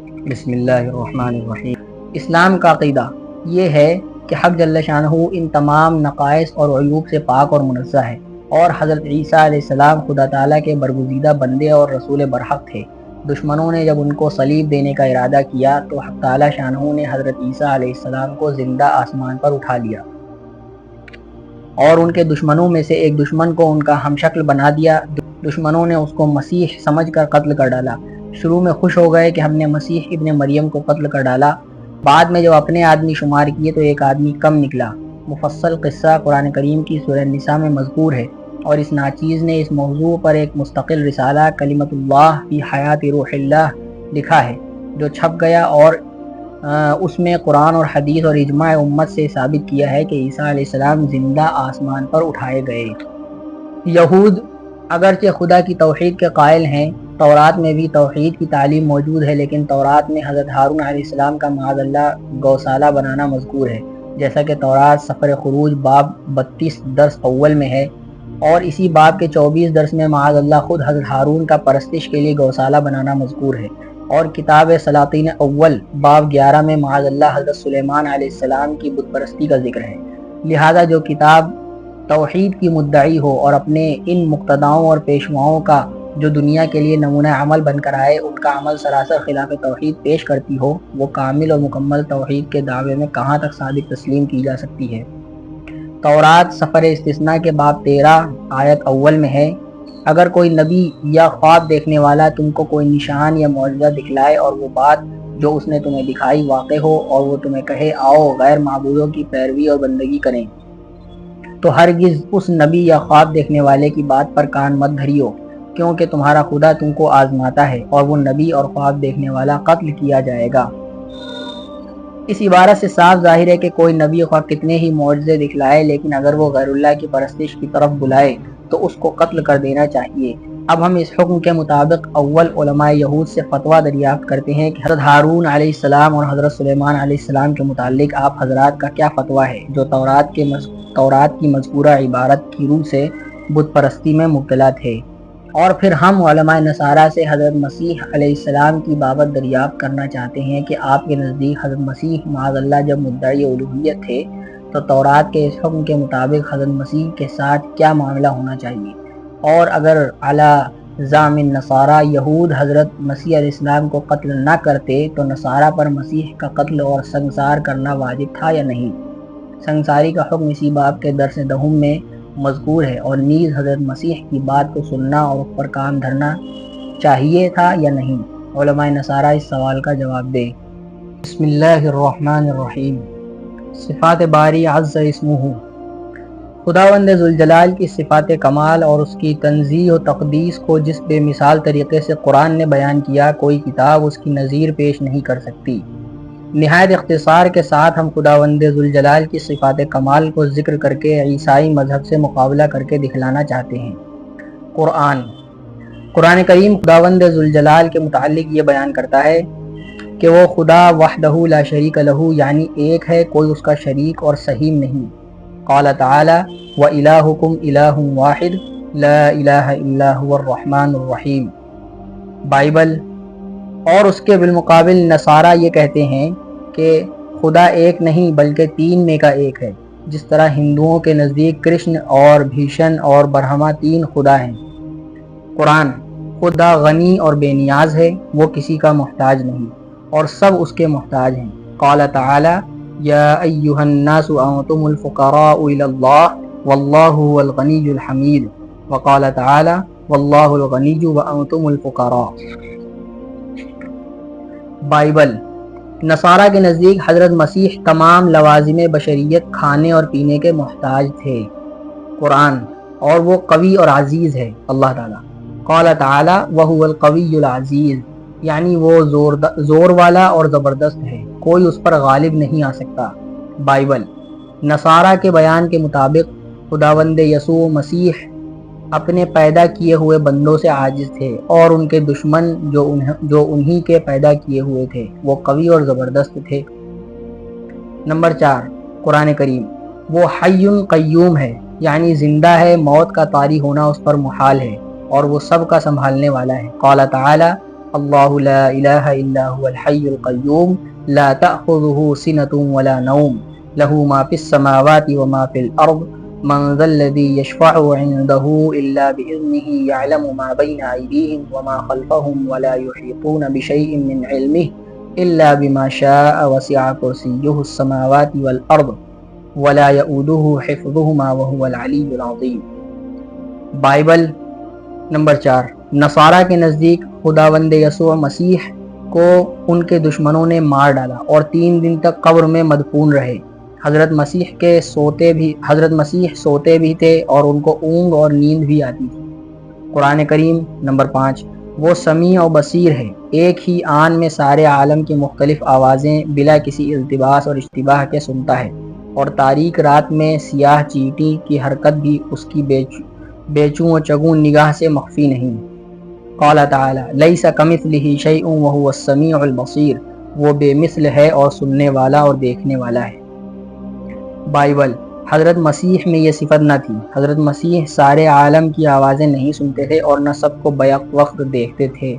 بسم اللہ الرحمن الرحیم۔ اسلام کا عقیدہ یہ ہے کہ حق جل شانہ ان تمام نقائص اور عیوب سے پاک اور منزہ ہے، اور حضرت عیسیٰ علیہ السلام خدا تعالیٰ کے برگزیدہ بندے اور رسول برحق تھے۔ دشمنوں نے جب ان کو صلیب دینے کا ارادہ کیا تو حق تعالیٰ شانہ نے حضرت عیسیٰ علیہ السلام کو زندہ آسمان پر اٹھا لیا اور ان کے دشمنوں میں سے ایک دشمن کو ان کا ہم شکل بنا دیا۔ دشمنوں نے اس کو مسیح سمجھ کر قتل کر ڈالا۔ شروع میں خوش ہو گئے کہ ہم نے مسیح ابن مریم کو قتل کر ڈالا، بعد میں جب اپنے آدمی شمار کیے تو ایک آدمی کم نکلا۔ مفصل قصہ قرآن کریم کی سورہ النساء میں مذکور ہے، اور اس ناچیز نے اس موضوع پر ایک مستقل رسالہ کلمۃ اللہ فی حیات روح اللہ لکھا ہے، جو چھپ گیا، اور اس میں قرآن اور حدیث اور اجماع امت سے ثابت کیا ہے کہ عیسیٰ علیہ السلام زندہ آسمان پر اٹھائے گئے۔ یہود اگرچہ خدا کی توحید کے قائل ہیں، تورات میں بھی توحید کی تعلیم موجود ہے، لیکن تورات میں حضرت ہارون علیہ السلام کا معاذ اللہ گوشالہ بنانا مذکور ہے، جیسا کہ تورات سفر خروج باب 32 درس اول میں ہے، اور اسی باب کے 24 درس میں معاذ اللہ خود حضرت ہارون کا پرستش کے لیے گوشالہ بنانا مذکور ہے، اور کتاب سلاطین اول باب 11 میں معاذ اللہ حضرت سلیمان علیہ السلام کی بت پرستی کا ذکر ہے۔ لہذا جو کتاب توحید کی مدعی ہو اور اپنے ان مقتداؤں اور پیشواؤں کا جو دنیا کے لیے نمونہ عمل بن کر آئے ان کا عمل سراسر خلاف توحید پیش کرتی ہو، وہ کامل اور مکمل توحید کے دعوے میں کہاں تک صادق تسلیم کی جا سکتی ہے؟ تورات سفر استثناء کے باب 13 آیت اول میں ہے، اگر کوئی نبی یا خواب دیکھنے والا تم کو کوئی نشان یا معجزہ دکھلائے اور وہ بات جو اس نے تمہیں دکھائی واقع ہو، اور وہ تمہیں کہے آؤ غیر معبودوں کی پیروی اور بندگی کریں، تو ہرگز اس نبی یا خواب دیکھنے والے کی بات پر کان مت دھریو، کیونکہ تمہارا خدا تم کو آزماتا ہے، اور وہ نبی اور خواب دیکھنے والا قتل کیا جائے گا۔ اس عبارت سے صاف ظاہر ہے کہ کوئی نبی خواہ کتنے ہی معجزے دکھلائے، لیکن اگر وہ غیر اللہ کی پرستش کی طرف بلائے تو اس کو قتل کر دینا چاہیے۔ اب ہم اس حکم کے مطابق اول علماء یہود سے فتویٰ دریافت کرتے ہیں کہ حضرت ہارون علیہ السلام اور حضرت سلیمان علیہ السلام کے متعلق آپ حضرات کا کیا فتویٰ ہے، جو تورات کی مذکورہ عبارت کی روح سے بت پرستی میں مبتلا تھے۔ اور پھر ہم علماء نصارہ سے حضرت مسیح علیہ السلام کی بابت دریافت کرنا چاہتے ہیں کہ آپ کے نزدیک حضرت مسیح معاذ اللہ جب مدعی الوہیت تھے تو تورات کے اس حکم کے مطابق حضرت مسیح کے ساتھ کیا معاملہ ہونا چاہیے، اور اگر علی زعم النصارہ یہود حضرت مسیح علیہ السلام کو قتل نہ کرتے تو نصارہ پر مسیح کا قتل اور سنگسار کرنا واجب تھا یا نہیں؟ سنگساری کا حکم اسی باب کے درس دہم میں مذکور ہے، اور نیز حضرت مسیح کی بات کو سننا اور اس پر کام دھرنا چاہیے تھا یا نہیں؟ علماء نصارہ اس سوال کا جواب دے۔ بسم اللہ الرحمن الرحیم۔ صفات باری عز اسمہ۔ خداوند ذوالجلال کی صفات کمال اور اس کی تنزیہ و تقدیس کو جس بے مثال طریقے سے قرآن نے بیان کیا، کوئی کتاب اس کی نظیر پیش نہیں کر سکتی۔ نہایت اختصار کے ساتھ ہم خداوند ذوالجلال کی صفات کمال کو ذکر کر کے عیسائی مذہب سے مقابلہ کر کے دکھلانا چاہتے ہیں۔ قرآن کریم خداوند ذوالجلال کے متعلق یہ بیان کرتا ہے کہ وہ خدا وحدہ لا شریک لہ، یعنی ایک ہے، کوئی اس کا شریک اور سہیم نہیں۔ قال تعالی وَإِلَٰهُكُمْ إِلَٰهٌ وَاحِدٌ لَا إِلَٰهَ إِلَّا هُوَ الرَّحْمَٰنُ الرَّحِيمُ۔ بائبل۔ اور اس کے بالمقابل نصارہ یہ کہتے ہیں کہ خدا ایک نہیں بلکہ تین میں کا ایک ہے، جس طرح ہندوؤں کے نزدیک کرشن اور بھیشن اور برہما تین خدا ہیں۔ قرآن۔ خدا غنی اور بے نیاز ہے، وہ کسی کا محتاج نہیں، اور سب اس کے محتاج ہیں۔ قال تعالی یا ایھا الناس انتم الفقراء الی اللہ واللہ هو الغنی الحمید، وقال تعالی واللہ الغنی وانتم الفقراء۔ بائبل۔ نصارہ کے نزدیک حضرت مسیح تمام لوازم بشریت کھانے اور پینے کے محتاج تھے۔ قرآن۔ اور وہ قوی اور عزیز ہے، اللہ تعالیٰ۔ قال تعالی وہو القوی العزیز، یعنی وہ زور والا اور زبردست ہے، کوئی اس پر غالب نہیں آ سکتا۔ بائبل۔ نصارہ کے بیان کے مطابق خداوند یسوع مسیح اپنے پیدا کیے ہوئے بندوں سے عاجز تھے، اور ان کے دشمن جو انہی کے پیدا کیے ہوئے تھے وہ قوی اور زبردست تھے۔ نمبر 4۔ قرآن کریم۔ وہ حی قیوم ہے، یعنی زندہ ہے، موت کا طاری ہونا اس پر محال ہے، اور وہ سب کا سنبھالنے والا ہے۔ قال تعالی اللہ لا الہ الا هو الحی القیوم لا تأخذه سنة ولا نوم له ما في السماوات وما في الأرض من ذا الذي يشفع عنده إلا بإذنه يعلم ما بين أيديهم وما خلفهم ولا يحيطون بشيء من علمه إلا بما شاء وسع كرسيه السماوات والأرض ولا يؤوده حفظهما وهو العلي العظيم۔ بائبل نمبر 4، نصارہ کے نزدیک خداوند یسوع مسیح کو ان کے دشمنوں نے مار ڈالا اور 3 دن تک قبر میں مدفون رہے۔ حضرت مسیح سوتے بھی تھے اور ان کو اونگ اور نیند بھی آتی تھی۔ قرآن کریم نمبر 5، وہ سمیع و بصیر ہے، ایک ہی آن میں سارے عالم کی مختلف آوازیں بلا کسی التباس اور اشتباہ کے سنتا ہے، اور تاریک رات میں سیاہ چیٹی کی حرکت بھی اس کی بے چوں و چگوں نگاہ سے مخفی نہیں۔ قال تعالی لیس کمثلہ شیء وہو السمیع البصیر، وہ بے مثل ہے اور سننے والا اور دیکھنے والا ہے۔ بائبل، حضرت مسیح میں یہ صفت نہ تھی۔ حضرت مسیح سارے عالم کی آوازیں نہیں سنتے تھے اور نہ سب کو بیک وقت دیکھتے تھے۔